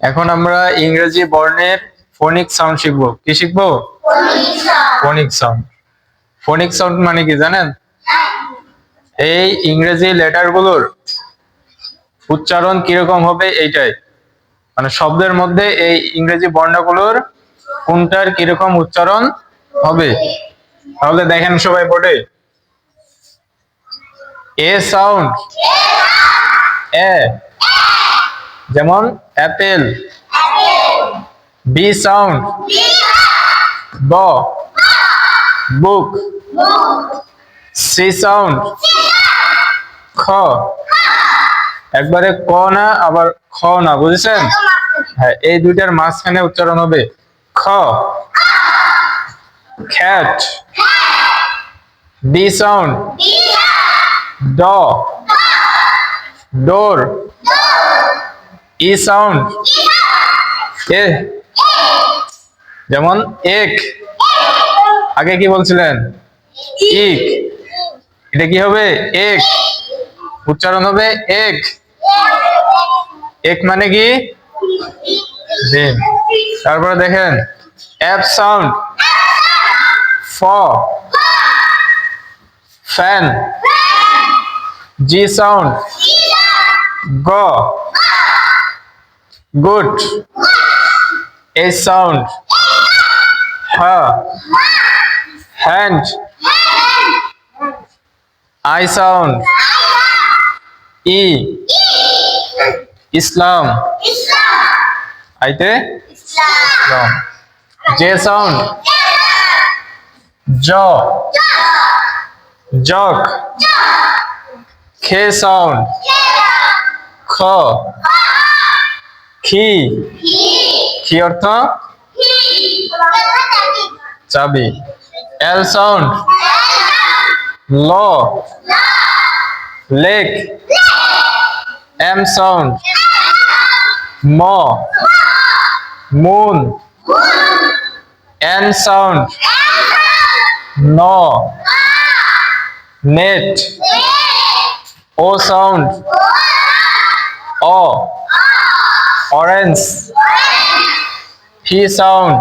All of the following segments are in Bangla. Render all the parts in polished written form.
এখন আমরা ইংরেজি বর্ণের ফোনিক সাউন্ড শিখবো। কি শিখবো? ফোনিক সাউন্ড। ফোনিক সাউন্ড মানে কি জানেন? এই ইংরেজি লেটারগুলোর উচ্চারণ কিরকম হবে এইটাই, মানে শব্দের মধ্যে এই ইংরেজি বর্ণগুলোর কোনটার কিরকম উচ্চারণ হবে। তাহলে দেখেন সবাই বোর্ডে, এ সাউন্ড এ, যেমন অ্যাপেল। বি সাউন্ড ব, বুক। সি সাউন্ড খ, একবারে ক না আবার খ না, বুঝেছেন? হ্যাঁ, এই দুইটার মাঝখানে উচ্চারণ হবে খ। খ্যাট। ডি সাউন্ড ড, ডোর। ই সাউন্ড এ, যেমন এক। আগে কি বলছিলেন? ইক। এটা কি হবে? এক। উচ্চারণ হবে এক। এক মানে কি? ডিম। তারপরে দেখেন এফ সাউন্ড ফ, ফ্যান। জি সাউন্ড গ, গুড। এইচ সাউন্ড হ, হ্যান্ড। আই সাউন্ড ই, ইসলাম। আইতে ইসলাম। জে সাউন্ড জ, জগ। খে সাউন্ড খ, খি। কি অর্থ? চাবি। এল সাউন্ড ল, লেক। এম সাউন্ড ম, মুন। এন সাউন্ড ন, নেট। ও সাউন্ড অ, অরেঞ্জ। ফি সাউন্ড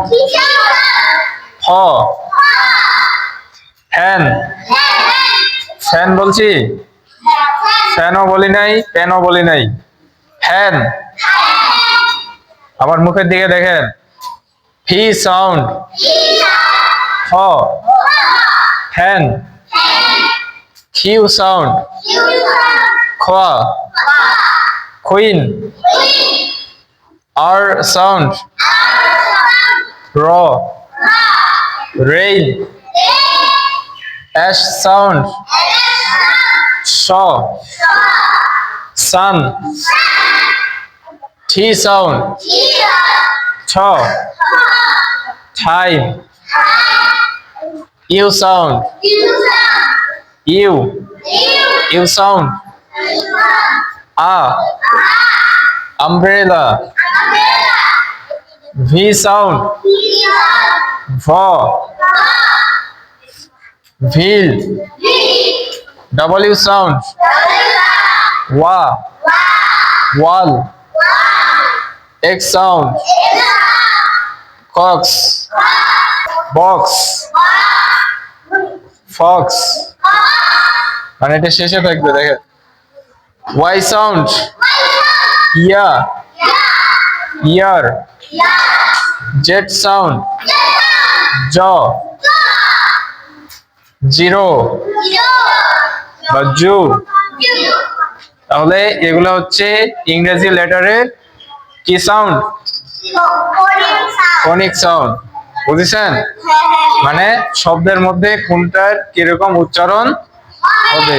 ফ, ফ্যান। ফ্যান বলছি, ফ্যানও বলি নাই, প্যানও বলি নাই, ফ্যান। আমার মুখের দিকে দেখেন, ফি সাউন্ড ফ, ফ্যান। কিউ সাউন্ড খ, কুইন। আর সাউন্ড র, রেইন। এস সাউন্ড স, সান। টি সাউন্ড ছ, time. U sound U, U sound আ, আমব্রেলা। ভি সাউন্ড ভ, ভিল। ডব্লিউ সাউন্ড ওয়া, ওয়াল। এক্স সাউন্ড কক্স, বক্স। ফক্স। মানে এটা শেষে থাকবে দেখেন। ওয়াই সাউন্ড ইয়া, ইয়ার। জেড সাউন্ড জ, জিরো বা জু। তাহলে এগুলো হচ্ছে ইংরেজি লেটারের কি সাউন্ড? ফোনিক সাউন্ড। বুঝেছেন? মানে শব্দের মধ্যে কোনটার কিরকম উচ্চারণ হবে।